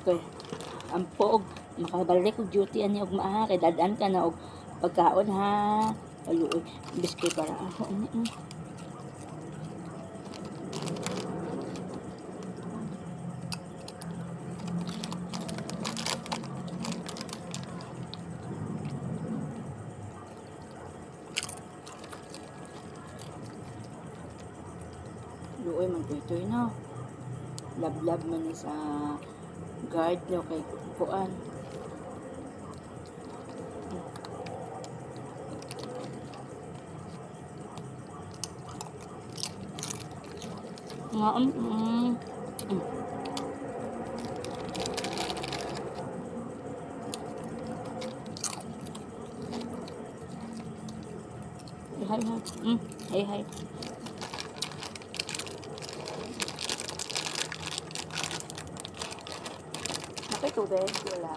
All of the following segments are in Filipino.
kay ang poog makabalik og duty ani og maaha kay dadaan ka na og pagkaon ha. Aluoy, biskay para ako ni. Luoy man ito na. Lablab man ni sa guard no kay kuan. Nga Hay hay. Hay hay. Nakay tubig, wala.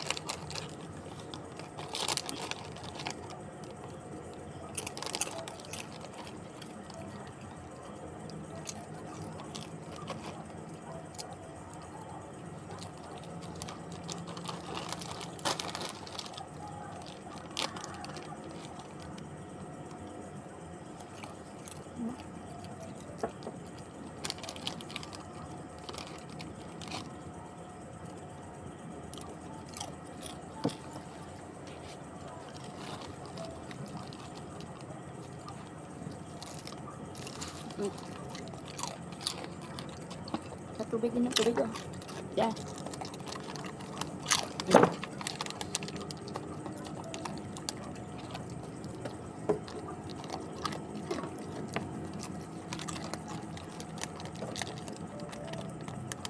Sa tubig din ang tubig oh. Yeah.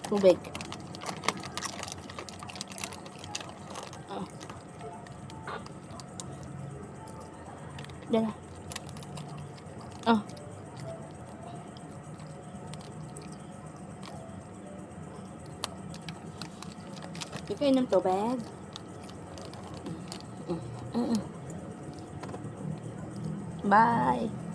Tubig. Dala. Ikaw inom tubig. Bye.